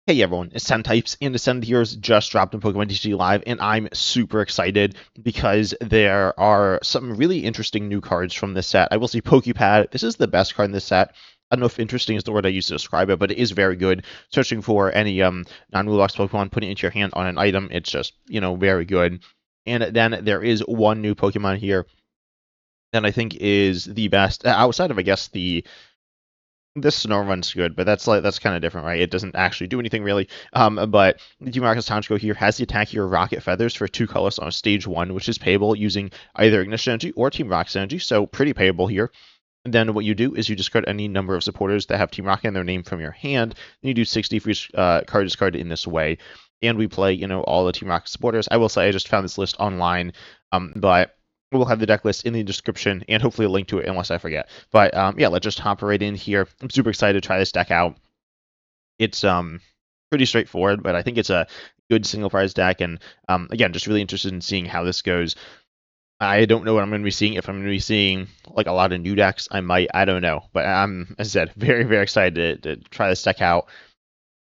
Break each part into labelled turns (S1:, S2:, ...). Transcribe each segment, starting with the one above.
S1: Hey everyone, it's 10 Types, and Ascend Heroes just dropped in Pokemon TCG Live, and I'm super excited because there are some really interesting new cards from this set. I will say Poké Pad, this is the best card in this set. I don't know if interesting is the word I use to describe it, but it is very good. Searching for any non-rule box Pokemon, putting it into your hand on an item, it's just, very good. And then there is one new Pokemon here that I think is the best, outside of, I guess, this Snorunt's good, but that's kind of different, right? It doesn't actually do anything really. But Team Rocket's Honchkrow here has the attack here Rocket Feathers for 2 colors on stage 1, which is payable using either Ignition Energy or Team Rocket's Energy, so pretty payable here. And then what you do is you discard any number of supporters that have Team Rocket in their name from your hand, and you do 60 for each card discarded in this way. And we play, all the Team Rocket supporters. I will say I just found this list online, but we'll have the deck list in the description and hopefully a link to it unless I forget. But yeah, let's just hop right in here. I'm super excited to try this deck out. It's pretty straightforward, but I think it's a good single prize deck. And again, just really interested in seeing how this goes. I don't know what I'm going to be seeing. If I'm going to be seeing like a lot of new decks, I might. I don't know. But I'm, as I said, very, very excited to try this deck out.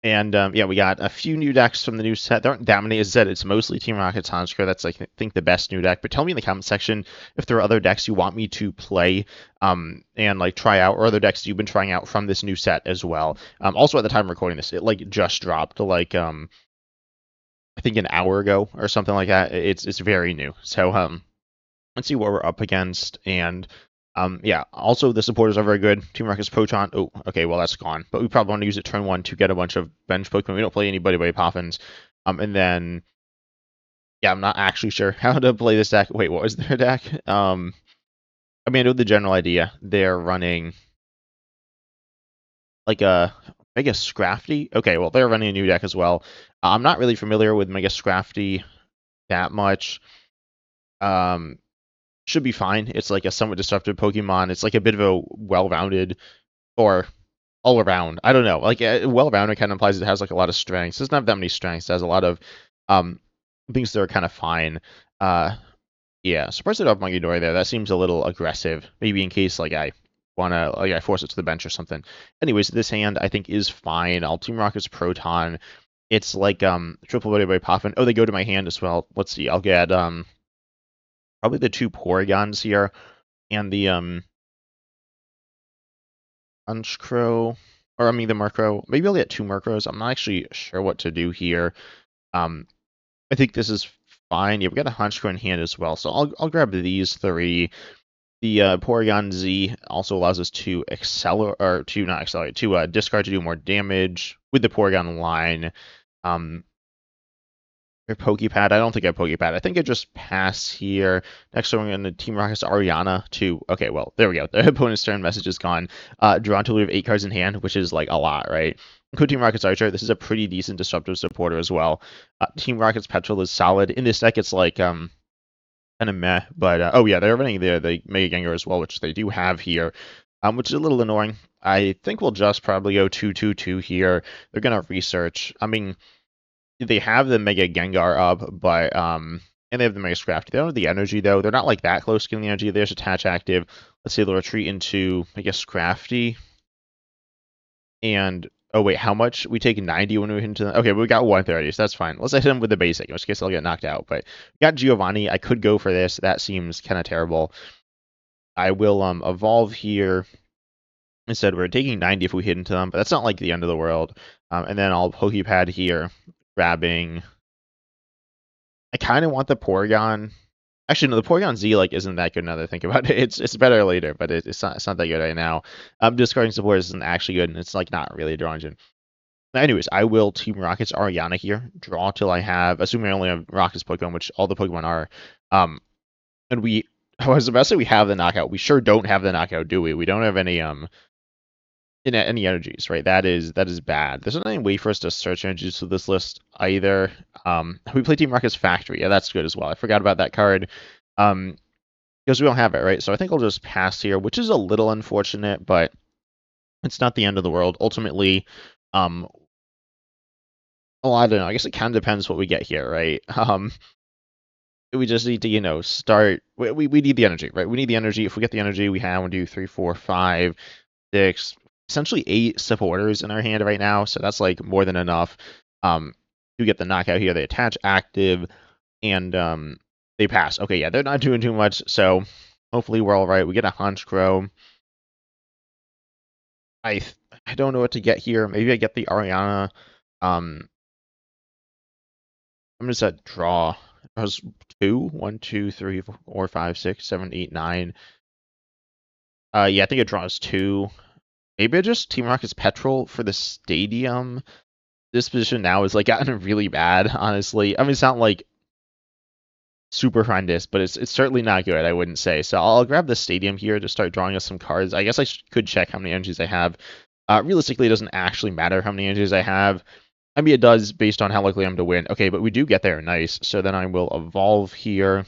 S1: And yeah, we got a few new decks from the new set. There aren't that many. As I said, it's mostly Team Rocket's Honchkrow. That's, I think, the best new deck. But tell me in the comment section if there are other decks you want me to play and like try out, or other decks you've been trying out from this new set as well. Also, at the time of recording this, it like just dropped like I think an hour ago or something like that. It's very new. So let's see what we're up against. And yeah, also the supporters are very good. Team Rocket's Proton. Oh, okay, well that's gone. But we probably want to use it turn 1 to get a bunch of bench Pokemon. We don't play anybody by Poffins. And then, yeah, I'm not actually sure how to play this deck. Wait, what was their deck? I mean, I know the general idea. They're running like a Mega Scrafty. Okay, well, they're running a new deck as well. I'm not really familiar with Mega Scrafty that much. Should be fine. It's like a somewhat disruptive Pokemon. It's like a bit of a well-rounded, or all around. I don't know. Like well-rounded kind of implies it has like a lot of strengths. It doesn't have that many strengths. It has a lot of things that are kind of fine. Yeah, surprised I don't have Monkey Dory there. That seems a little aggressive. Maybe in case like I wanna I force it to the bench or something. Anyways, this hand I think is fine. I'll Team Rocket's Proton. It's like triple voted by Poffin. Oh, they go to my hand as well. Let's see. I'll get probably the 2 Porygons here and the Honchkrow, or I mean the Murkrow. Maybe I'll get 2 Murkrows. I'm not actually sure what to do here. I think this is fine. Yeah, we got a Honchkrow in hand as well, so I'll grab these 3. The Porygon-Z also allows us to accelerate, or to not accelerate, to discard to do more damage with the Porygon line. Poké Pad. I don't think I have Poké Pad. I think I just pass here. Next, we're going to Team Rocket's Ariana to. Okay, well, there we go. The opponent's turn message is gone. Draw until we have 8 cards in hand, which is like a lot, right? Go Team Rocket's Archer. This is a pretty decent disruptive supporter as well. Team Rocket's Petrel is solid. In this deck, it's like kind of meh. But oh yeah, they're running the Mega Gengar as well, which they do have here, which is a little annoying. I think we'll just probably go 2-2-2 here. They're gonna research. I mean, they have the Mega Gengar up, but and they have the Mega Scrafty. They don't have the energy though. They're not like that close to getting the energy. There's attach active. Let's say they'll retreat into Mega Scrafty. And oh wait, how much? We take 90 when we hit into them. Okay, we got 130, so that's fine. Let's hit them with the basic, in which case I'll get knocked out. But we got Giovanni. I could go for this. That seems kind of terrible. I will evolve here. Instead, we're taking 90 if we hit into them, but that's not like the end of the world. And then I'll Poké Pad here, grabbing. I kind of want the Porygon. Actually, no, the Porygon-Z like isn't that good now that I think about it. It's better later, but it's not that good right now. Discarding supporters isn't actually good, and it's like not really a draw engine. Anyways, I will Team Rocket's Ariana here. Draw till I have, assuming I only have Rocket's Pokemon, which all the Pokemon are. And we, I was about to say we have the knockout. We sure don't have the knockout, do we? We don't have any any energies, right? That is bad. There's not any way for us to search energies to this list either. We play Team Rocket's Factory. Yeah, that's good as well. I forgot about that card. Because we don't have it, right? So I think I'll just pass here, which is a little unfortunate, but it's not the end of the world. Ultimately, well, I don't know. I guess it kind of depends what we get here, right? We just need to, start. We need the energy, right? We need the energy. If we get the energy, we have 1, 2, 3, 4, 5, 6, essentially 8 supporters in our hand right now, so that's like more than enough to get the knockout here. They attach active, and they pass. Okay, yeah, they're not doing too much, so hopefully we're all right. We get a Honchkrow. I don't know what to get here. Maybe I get the Ariana. I'm gonna set draw. Draws 2, 1, 2, 3, 4, 5, 6, 7, 8, 9. Yeah, I think it draws 2. Maybe I just Team Rocket's Petrel for the stadium. This position now is like gotten really bad, honestly. I mean, it's not like super horrendous, but it's certainly not good, I wouldn't say. So I'll grab the stadium here to start drawing us some cards. I guess I could check how many energies I have. Realistically, it doesn't actually matter how many energies I have. I mean, it does based on how likely I'm to win. Okay, but we do get there. Nice. So then I will evolve here,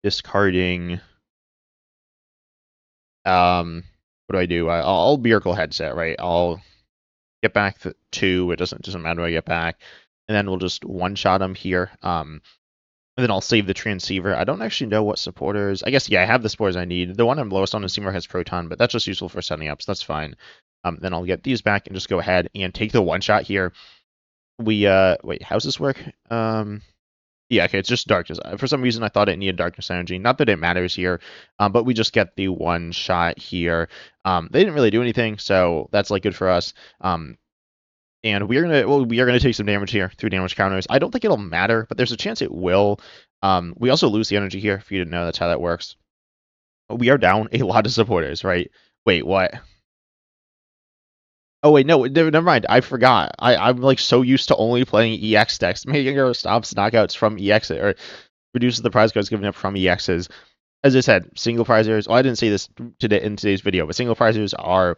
S1: discarding. What do I do? I'll Miracle Headset, right? I'll get back 2. It doesn't matter what I get back, and then we'll just one-shot him here. And then I'll save the Transceiver. I don't actually know what supporters. I guess, yeah, I have the supporters I need. The one I'm lowest on is Seymour has Proton, but that's just useful for setting up, so that's fine. Then I'll get these back and just go ahead and take the one-shot here. Wait, how's this work? Yeah, okay, it's just darkness. For some reason, I thought it needed darkness energy. Not that it matters here, but we just get the one-shot here. They didn't really do anything, so that's, like, good for us. And we are gonna take some damage here through damage counters. I don't think it'll matter, but there's a chance it will. We also lose the energy here. If you didn't know, that's how that works. We are down a lot of supporters, right? Wait, what? Oh wait, no, never mind. I forgot. I'm like so used to only playing EX decks. Making stops knockouts from EX or reduces the prize cards given up from EXs. As I said, single prizers. Well, I didn't say this today in today's video, but single prizers are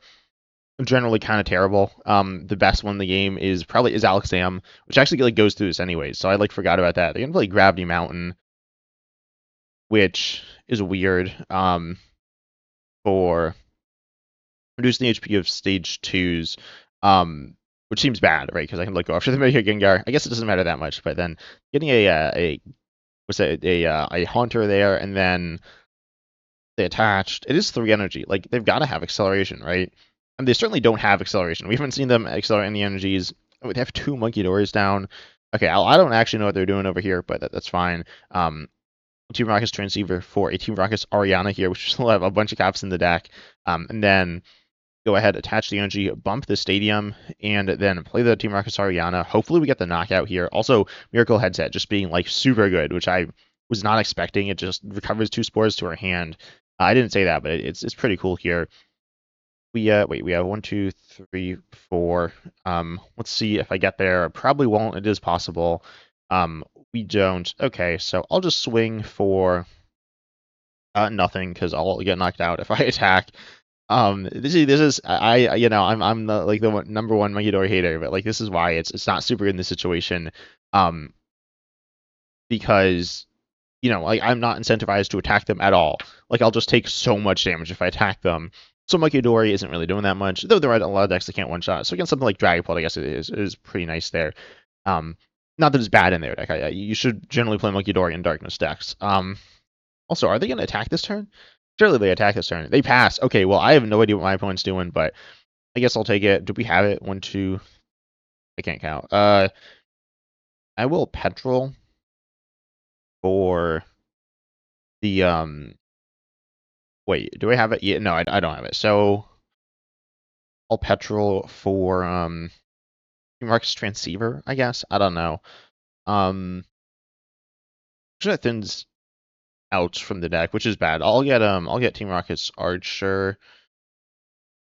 S1: generally kind of terrible. The best one in the game is Alakazam, which actually like goes through this anyways. So I like forgot about that. They're gonna play Gravity Mountain, which is weird. For reducing the HP of stage 2s, which seems bad, right? Because I can like go after the Mega Gengar. I guess it doesn't matter that much, but then getting a Haunter there, and then they attached. It is 3 energy. Like they've got to have acceleration, right? And they certainly don't have acceleration. We haven't seen them accelerate any energies. Oh, they have 2 Monkey Doors down. Okay, I don't actually know what they're doing over here, but that's fine. Team Rocket's Transceiver for a Team Rocket's Ariana here, which still have a bunch of caps in the deck. And then go ahead, attach the energy, bump the stadium, and then play the Team Rocket's Ariana. Hopefully we get the knockout here. Also, Miracle Headset just being like super good, which I was not expecting. It just recovers 2 spores to our hand. I didn't say that, but it's pretty cool here. We have 1, 2, 3, 4. Let's see if I get there. I probably won't. It is possible. We don't. Okay, so I'll just swing for nothing because I'll get knocked out if I attack. This is I'm the like the number 1 Monkey hater, but like this is why it's not super good in this situation. Because like I'm not incentivized to attack them at all. Like I'll just take so much damage if I attack them. So Monkey isn't really doing that much, though there are a lot of decks that can't one-shot. So against something like Dragapult, I guess it is pretty nice there. Not that it's bad in their deck. You should generally play Monkey in Darkness decks. Also, are they going to attack this turn? Surely they attack this turn. They pass. Okay, well, I have no idea what my opponent's doing, but I guess I'll take it. Do we have it? 1, 2... I can't count. I will Petrel for the, Wait, do I have it? Yeah, no, I don't have it. So I'll Petrel for Team Rocket's Transceiver, I guess. I don't know. Actually, that thins out from the deck, which is bad. I'll get Team Rocket's Archer.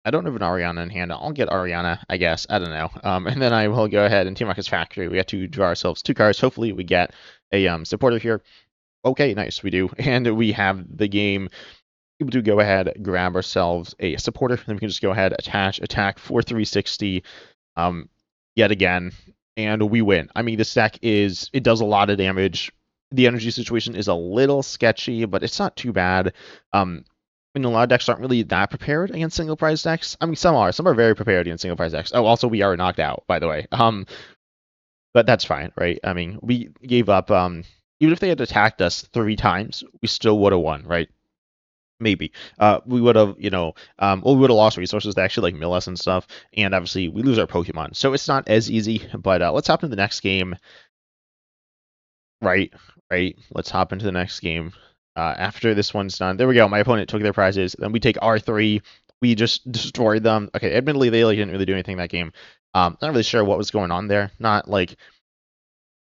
S1: I don't have an Ariana in hand. I'll get Ariana, I guess. I don't know. And then I will go ahead and Team Rocket's Factory. We have to draw ourselves 2 cards. Hopefully we get a supporter here. Okay, nice, we do. And we have the game. Able to go ahead, grab ourselves a supporter, then we can just go ahead, attack for 360 yet again, and we win. I mean, this deck it does a lot of damage. The energy situation is a little sketchy, but it's not too bad. I mean, a lot of decks aren't really that prepared against single prize decks. I mean, some are very prepared against single prize decks. Oh, also we are knocked out, by the way. But that's fine, right? I mean, we gave up. Even if they had attacked us 3 times, we still would have won, right? Maybe. We would have, well, we would have lost resources to actually like mill us and stuff, and obviously we lose our Pokemon, so it's not as easy. But let's hop into the next game. Right, right. Let's hop into the next game. After this one's done, there we go. My opponent took their prizes. Then we take R3. We just destroyed them. Okay, admittedly they like didn't really do anything that game. Not really sure what was going on there. Not like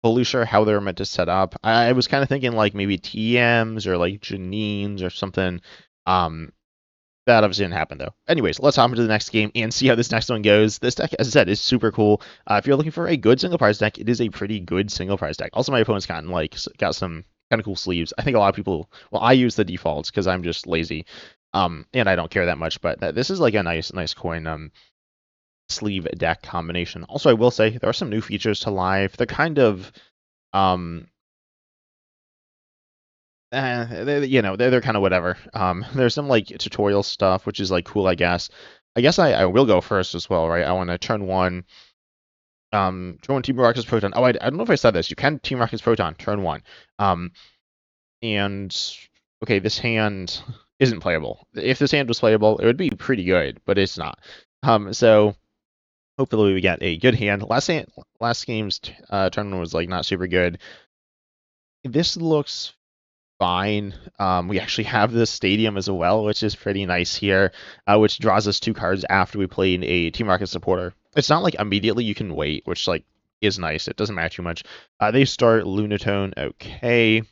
S1: fully sure how they were meant to set up. I was kind of thinking like maybe TMs or like Janines or something. Um, that obviously didn't happen though. Anyways, let's hop into the next game and see how this next one goes. This deck, as I said, is super cool. If you're looking for a good single prize deck, it is a pretty good single prize deck. Also, my opponent's got some kind of cool sleeves. I think a lot of people, well, I use the defaults because I'm just lazy, and I don't care that much. But this is like a nice coin sleeve deck combination. Also, I will say there are some new features to live. They're kind of um they're kind of whatever. There's some like tutorial stuff, which is like cool, I guess. I will go first as well, right? I want to turn one. Turn one Team Rocket's Proton. Oh, I don't know if I said this. You can Team Rocket's Proton, turn one. And okay, this hand isn't playable. If this hand was playable, it would be pretty good, but it's not. So hopefully we get a good hand. Last game's tournament was like not super good. This looks fine. We actually have this stadium as well, which is pretty nice here, which draws us 2 cards after we played a Team Rocket supporter. It's not like immediately you can wait, which like is nice. It doesn't matter too much. They start Lunatone. Okay.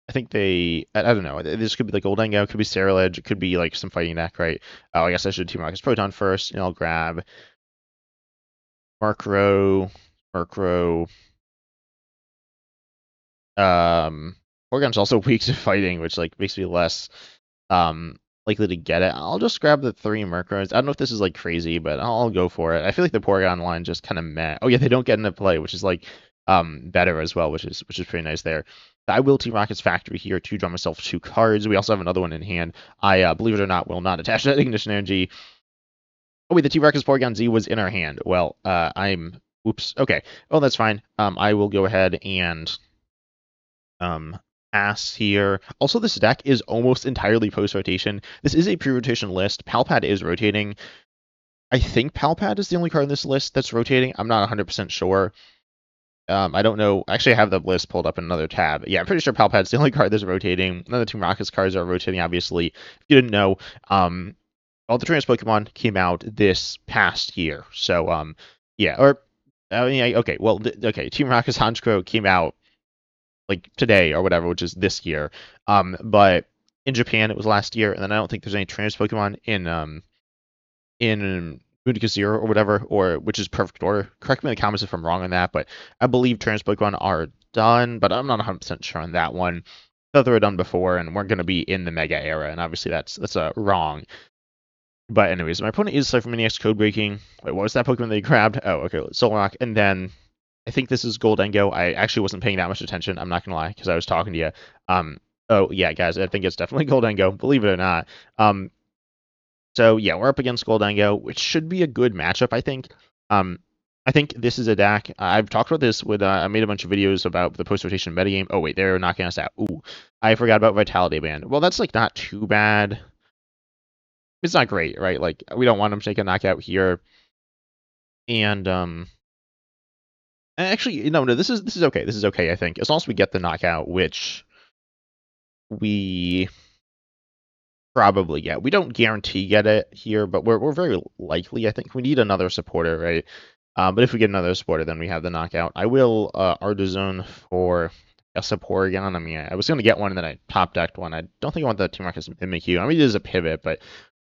S1: I think I don't know. This could be like Goldengo, could be Ceruledge, it could be like some fighting deck, right? Oh, I guess I should Team Rocket's Proton first, and I'll grab Murkrow. Porygon's also weak to fighting, which like makes me less likely to get it. I'll just grab the 3 Murkrows. I don't know if this is like crazy, but I'll go for it. I feel like the Porygon line just kind of meh. Oh yeah, they don't get into play, which is like better as well, which is pretty nice there. I will Team Rocket's Factory here to draw myself 2 cards. We also have another one in hand. I believe it or not will not attach that Ignition Energy. Oh wait, the Team Rocket's Porygon-Z was in our hand. Well, oops. Okay. Oh, that's fine. I will go ahead and pass here. Also, this deck is almost entirely post-rotation. This is a pre-rotation list. Pal Pad is rotating. I think Pal Pad is the only card in this list that's rotating. I'm not 100% sure. I don't know. Actually, I have the list pulled up in another tab. Yeah, I'm pretty sure Pal Pad's the only card that's rotating. None of the Team Rockets cards are rotating, obviously. If you didn't know, all the Trans Pokemon came out this past year. So, yeah. Or, okay, well, okay, Team Rocket's Honchkrow came out like today or whatever, which is this year. But in Japan it was last year, and then I don't think there's any trans Pokemon in Unica Zero or whatever, or which is perfect order. Correct me in the comments if I'm wrong on that, but I believe trans Pokemon are done, but I'm not 100% sure on that one. Thought they were done before, and we're going to be in the Mega era, and obviously that's wrong. But anyways, my opponent is Cypher Maniac's Code Breaking. Wait, what was that Pokemon they grabbed? Oh, okay, Solrock, and then I think this is Goldengo. I actually wasn't paying that much attention. I'm not gonna lie, because I was talking to you. Oh yeah, guys, I think it's definitely Goldengo. Believe it or not. So yeah, we're up against Goldengo, which should be a good matchup, I think. I think this is a deck. I've talked about this with. I made a bunch of videos about the post-rotation metagame. Oh wait, they're knocking us out. Ooh, I forgot about Vitality Band. Well, that's like not too bad. It's not great, right? Like we don't want them to take a knockout here. And actually, no, this is okay. This is okay, I think. As long as we get the knockout, which we probably get. We don't guarantee get it here, but we're very likely. I think we need another supporter, right? But if we get another supporter, then we have the knockout. I will Artizone for a Porygon. I mean, I was going to get one, and then I top decked one. I don't think I want the Team Rocket's Mimikyu. I mean, it is a pivot, but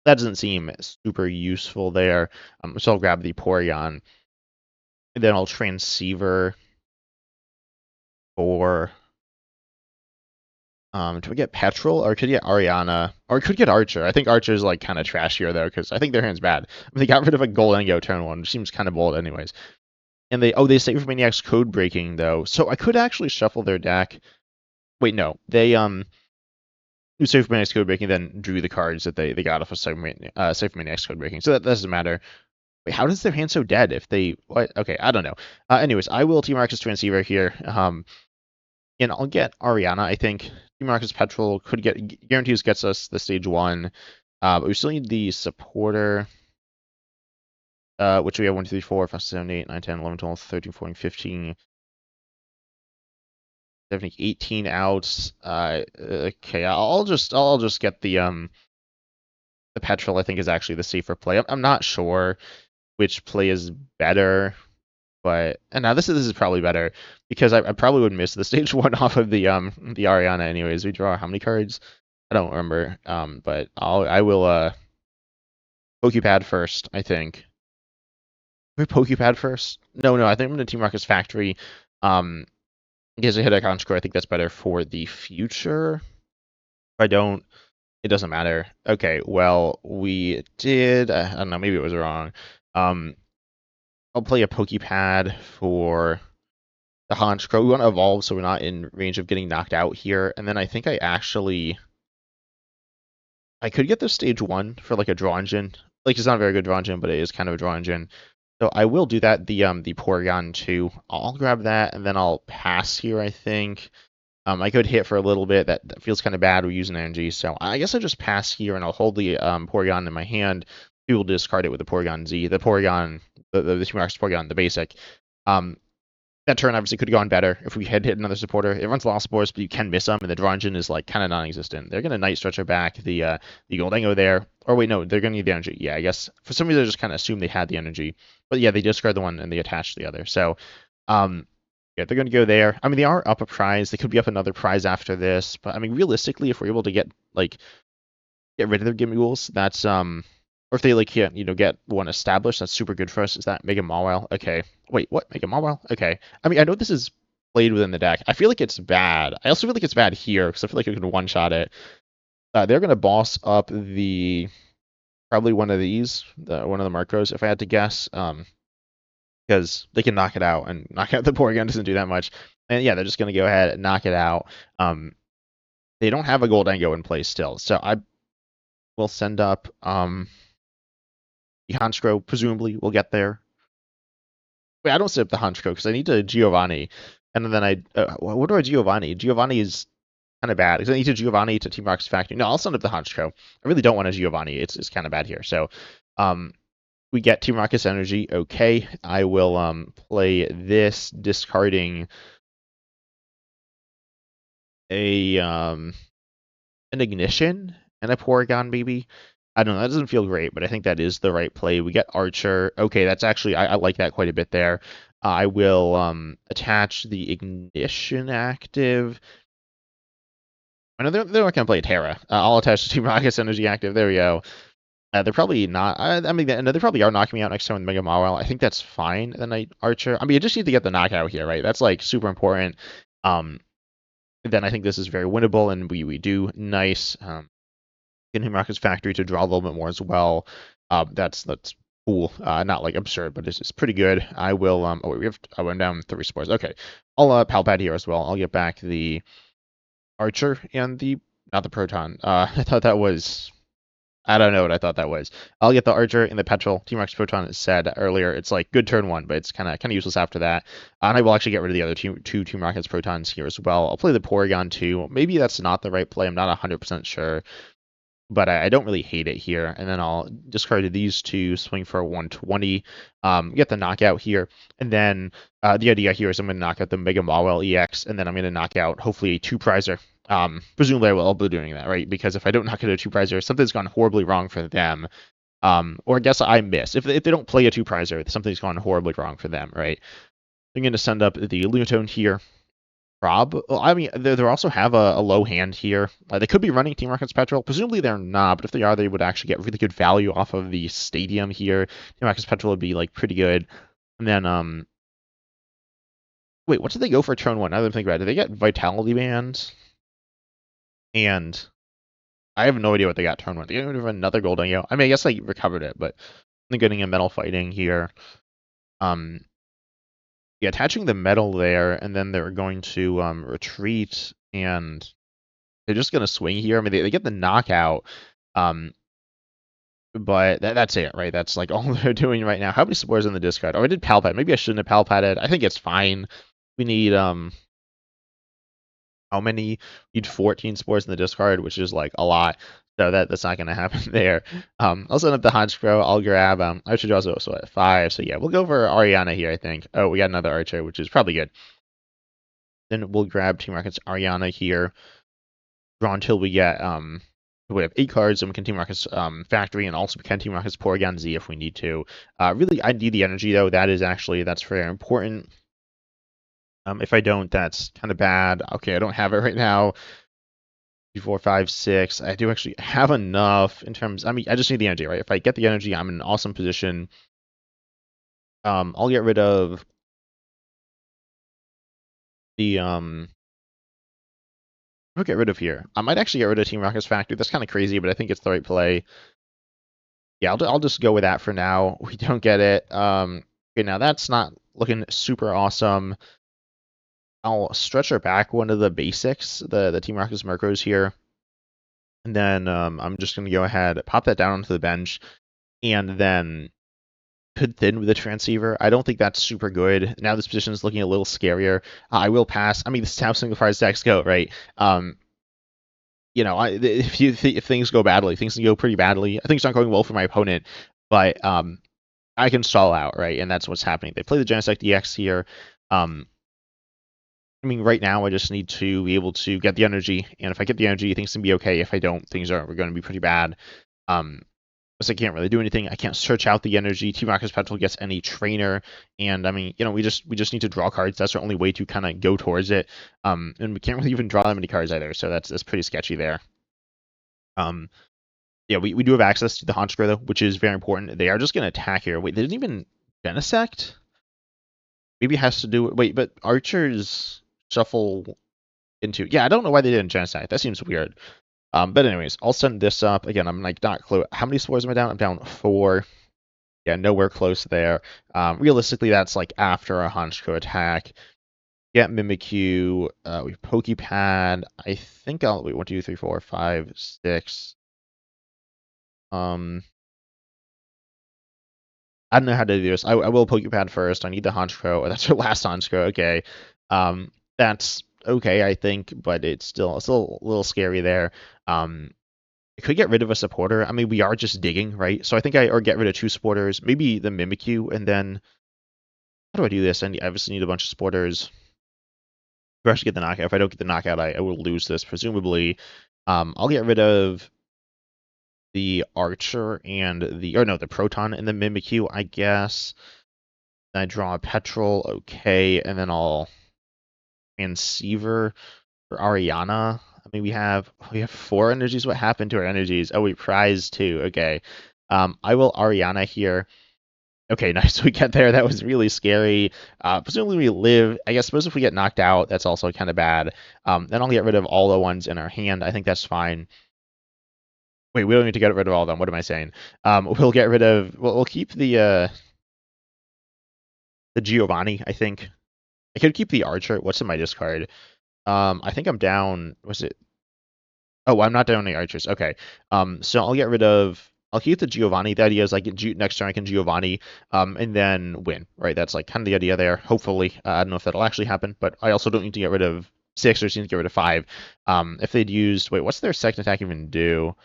S1: that doesn't seem super useful there. So I'll grab the Porygon. And then I'll Transceiver for do we get Petrel, or could get Ariana, or could get Archer? I think Archer's like kind of trashier though, because I think their hand's bad. I mean, they got rid of a Goldengo turn 1, which seems kind of bold anyways. And they save Maniac's Code Breaking though, so I could actually shuffle their deck. Wait, no, they save Maniac's Code Breaking, then drew the cards that they got off of save Maniac's Code Breaking, so that doesn't matter. Wait, how does their hand so dead if they what? Okay, I don't know. Anyways, I will Team Rocket's Transceiver here. And I'll get Ariana, I think. Team Rocket's Petrel could guarantees gets us the stage 1. But we still need the supporter, which we have 1, 2, 3, 4, 5, 6, 7, 8, 9, 10, 11, 12, 13, 14, 15, 17, 18 outs. Okay, I'll just get the Petrel. I think is actually the safer play. I'm not sure which play is better, but and now this is probably better because I probably would miss the stage 1 off of the Ariana anyways. We draw how many cards? I don't remember. But I will Poké Pad first, I think. Maybe Poké Pad first? No, I think I'm gonna Team Rocket's Factory. Because I hit a Honchkrow, I think that's better for the future. If I don't, it doesn't matter. Okay, well, we did. I don't know, maybe it was wrong. I'll play a Poké Pad for the Honchkrow. We want to evolve so we're not in range of getting knocked out here. And then I think I could get the stage 1 for like a draw engine. Like it's not a very good draw engine, but it is kind of a draw engine. So I will do that. The Porygon-Z. I'll grab that and then I'll pass here, I think. I could hit for a little bit. That feels kind of bad. We're using energy. So I guess I'll just pass here and I'll hold the Porygon in my hand. We will discard it with the Porygon-Z. The Porygon, the Team Rocket's Porygon, the basic. That turn obviously could have gone better if we had hit another supporter. It runs Lost Spores, but you can miss them, and the draw engine is like kind of non-existent. They're gonna Night Stretcher back the Goldango there. Or wait, no, they're gonna need the energy. Yeah, I guess for some reason I just kind of assumed they had the energy. But yeah, they discard the one and they attach the other. So yeah, they're gonna go there. I mean, they are up a prize. They could be up another prize after this. But I mean, realistically, if we're able to get rid of their Gimmigholes, that's or if they can't, get one established, that's super good for us. Is that Mega Mawile? Okay. Wait, what? Mega Mawile? Okay. I mean, I know this is played within the deck. I feel like it's bad. I also feel like it's bad here because I feel like I can one-shot it. They're gonna boss up probably one of these, one of the Murkrows, if I had to guess. Because they can knock it out, and knock out the Porygon doesn't do that much. And yeah, they're just gonna go ahead and knock it out. They don't have a Goldango in place still, so I will send up the Honchkrow, presumably, will get there. Wait, I don't set up the Honchkrow because I need to Giovanni. And then what do I Giovanni? Giovanni is kind of bad because I need to Giovanni to Team Rocket's Factory. No, I'll send up the Honchkrow. I really don't want a Giovanni. It's kind of bad here. So we get Team Rocket's energy. Okay, I will play this, discarding an Ignition and a Porygon, maybe. I don't know, that doesn't feel great, but I think that is the right play. We get Archer. Okay, that's actually, I like that quite a bit there. I will attach the Ignition active. I know they're not going to play Terra. I'll attach the Team Rocket's Energy active. There we go. They're probably not. I mean, they probably are knocking me out next time with Mega Mawile. I think that's fine. Then Archer. I mean, you just need to get the knockout here, right? That's like super important. Then I think this is very winnable, and we do nice. Team Rocket's Factory to draw a little bit more as well. That's cool. Not like absurd, but it's pretty good. I will. Oh wait, I went down 3 spores. Okay, I'll Pal Pad here as well. I'll get back the Archer and not the Proton. I thought that was. I don't know what I thought that was. I'll get the Archer and the Petrel. Team Rocket's Proton said earlier it's like good turn 1, but it's kind of useless after that. And I will actually get rid of the other two Team Rocket's Protons here as well. I'll play the Porygon too. Maybe that's not the right play. I'm not 100% sure. But I don't really hate it here. And then I'll discard these 2, swing for a 120, get the knockout here. And then the idea here is I'm going to knock out the Mega Mawile EX, and then I'm going to knock out hopefully a 2-prizer. Presumably I will be doing that, right? Because if I don't knock out a 2-prizer, something's gone horribly wrong for them. Or I guess I miss. If they don't play a 2-prizer, something's gone horribly wrong for them, right? I'm going to send up the Lunatone here. I mean, they also have a low hand here. They could be running Team Rocket's Petrel. Presumably they're not, but if they are, they would actually get really good value off of the stadium here. Team Rocket's Petrel would be like pretty good. And then, wait, what did they go for turn 1? Now that I'm thinking about it, did they get Vitality Band? And I have no idea what they got turn 1. They got another Goldango. I mean, I guess I recovered it, but I'm getting a Metal Fighting here. Yeah, attaching the metal there, and then they're going to retreat, and they're just going to swing here. I mean, they get the knockout, but that's it, right? That's like all they're doing right now. How many spores in the discard? Oh, I did Pal Pad. Maybe I shouldn't have Pal Padded. I think it's fine. We need how many? We need 14 spores in the discard, which is like a lot. So that's not going to happen there. I'll send up the Honchkrow. I'll grab, I should also, so at 5. So yeah, we'll go for Ariana here, I think. Oh, we got another Archer, which is probably good. Then we'll grab Team Rocket's Ariana here. Draw until we get, we have 8 cards, and we can Team Rocket's Factory, and also we can Team Rocket's Porygon-Z if we need to. Really, I need the energy, though. That's very important. If I don't, that's kind of bad. Okay, I don't have it right now. 2, 4, 5, 6. I do actually have enough in terms. I mean, I just need the energy, right? If I get the energy, I'm in an awesome position. I'll get rid of the I'll get rid of here. I might actually get rid of Team Rocket's Factory. That's kind of crazy, but I think it's the right play. Yeah, I'll just go with that for now. We don't get it. Okay, now that's not looking super awesome. I'll stretch her back one of the basics, the Team Rocket's Murkrows here. And then I'm just going to go ahead, pop that down onto the bench, and then could thin with the Transceiver. I don't think that's super good. Now this position is looking a little scarier. I will pass. I mean, this is how single fire stacks go, right? If things go badly, things can go pretty badly. I think it's not going well for my opponent, but I can stall out, right? And that's what's happening. They play the Genesect EX here. I mean, right now I just need to be able to get the energy, and if I get the energy, things can be okay. If I don't, things are going to be pretty bad. Because I can't really do anything. I can't search out the energy. Team Rocket's Petrel gets any trainer, and I mean, we just need to draw cards. That's our only way to kind of go towards it. And we can't really even draw that many cards either, so that's pretty sketchy there. Yeah, we do have access to the Honchkrow though, which is very important. They are just going to attack here. Wait, they didn't even Genesect? Maybe it has to do with... Wait, but Archers shuffle into... Yeah, I don't know why they didn't Genesect. That seems weird. But anyways, I'll send this up. Again, I'm like not close. How many spores am I down? I'm down 4. Yeah, nowhere close there. Realistically, that's like after a Honchkrow attack. Get Mimikyu. We have Poké Pad. I think I'll... Wait, 1, 2, 3, 4, 5, 6... I don't know how to do this. I will Poké Pad first. I need the Honchkrow. Oh, that's her last Honchkrow. Okay. That's okay, I think, but it's still a little scary there. I could get rid of a supporter. I mean, we are just digging, right? So I think or get rid of 2 supporters, maybe the Mimikyu, and then how do I do this? I obviously need a bunch of supporters to actually get the knockout. If I don't get the knockout, I will lose this, presumably. I'll get rid of the Archer and the Proton and the Mimikyu, I guess. Then I draw a Petrel, okay, and then I'll Transceiver for Ariana. I mean, we have 4 energies. What happened to our energies? Oh, we prize 2. Okay. I will Ariana here. Okay, nice. We get there. That was really scary. Presumably we live. I guess suppose if we get knocked out, that's also kind of bad. Then I'll get rid of all the ones in our hand. I think that's fine. Wait, we don't need to get rid of all of them. What am I saying? We'll get rid of... We'll keep the Giovanni, I think. I could keep the Archer. What's in my discard? I think I'm down... Was it... Oh, I'm not down any Archers. Okay. So I'll get rid of... I'll keep the Giovanni. The idea is like next turn I can Giovanni, and then win, right? That's like kind of the idea there. Hopefully. I don't know if that'll actually happen, but I also don't need to get rid of 6 or need to get rid of 5. If they'd used... Wait, what's their second attack even do?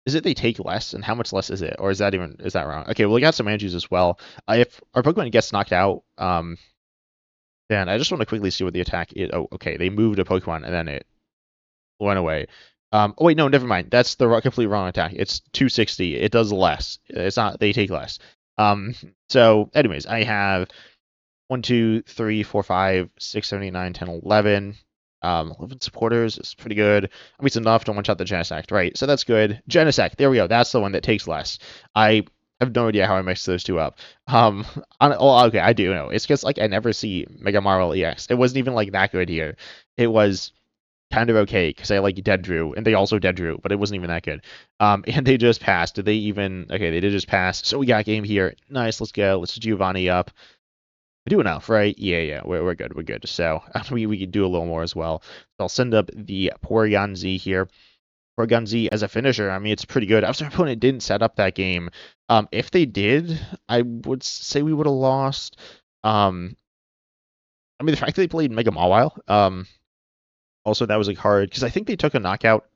S1: Is it they take less, and how much less is it, or is that wrong? Okay, well we got some energies as well. If our Pokemon gets knocked out, then I just want to quickly see what the attack is. Oh, okay, they moved a Pokemon and then it went away. Oh wait, no, never mind. That's the completely wrong attack. It's 260. It does less. It's not. They take less. So anyways, I have 1, 2, 3, 4, 5, 6, 7, 8, 9, 10, 11. 11 supporters is pretty good. I mean, it's enough to one-shot the Genesect, right? So that's good. Genesect, there we go. That's the one that takes less. I have no idea how I mixed those 2 up. Okay, I do know. It's because like I never see Mega Marvel EX. It wasn't even like that good here. It was kind of okay because I like Dead Drew, and they also Dead Drew, but it wasn't even that good. And they just passed. Did they even? Okay, they did just pass. So we got game here. Nice. Let's go. Let's Giovanni up. We do enough, right? Yeah, we're good. We're good. So we could do a little more as well. So I'll send up the Porygon-Z here. Porygon-Z as a finisher, I mean, it's pretty good. After my opponent didn't set up that game. If they did, I would say we would have lost. I mean, the fact that they played Mega Mawile, Also, that was a card because I think they took a knockout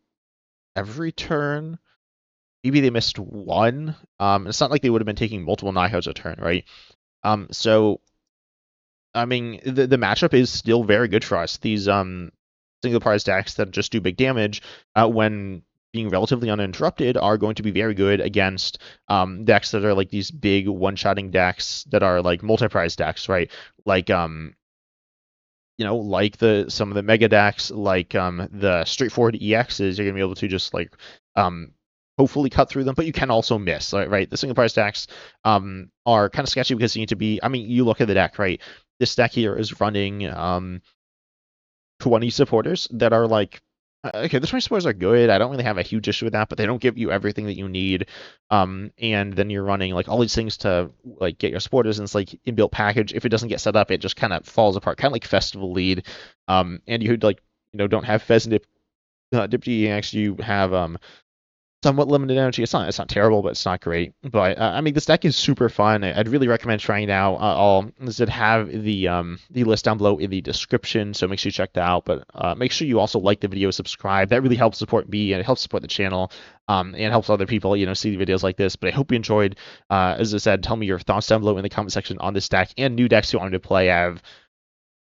S1: every turn. Maybe they missed one. It's not like they would have been taking multiple knockouts a turn, right? So I mean, the matchup is still very good for us. These single prize decks that just do big damage when being relatively uninterrupted are going to be very good against decks that are like these big one-shotting decks that are like multi-prize decks, right? Like like some of the mega decks, like the straightforward EXs, you're gonna be able to just like hopefully cut through them, but you can also miss, right? The single prize decks are kind of sketchy because you need to be. I mean, you look at the deck, right? This deck here is running 20 supporters that are like, okay, the 20 supporters are good. I don't really have a huge issue with that, but they don't give you everything that you need. And then you're running like all these things to like get your supporters, and it's like inbuilt package. If it doesn't get set up, it just kind of falls apart, kind of like Festival Lead. And you like don't have Pheasant Dip EX, you have somewhat limited energy. It's not terrible, but it's not great. But I mean, this deck is super fun. I'd really recommend trying it out. I'll have the list down below in the description, so make sure you check that out. But make sure you also like the video, subscribe. That really helps support me and it helps support the channel. And helps other people, see the videos like this. But I hope you enjoyed. As I said, tell me your thoughts down below in the comment section on this deck and new decks you want me to play. I have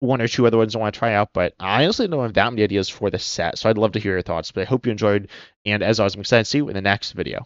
S1: one or two other ones I want to try out, but I honestly don't have that many ideas for the set, so I'd love to hear your thoughts. But I hope you enjoyed, and as always, I'm excited to see you in the next video.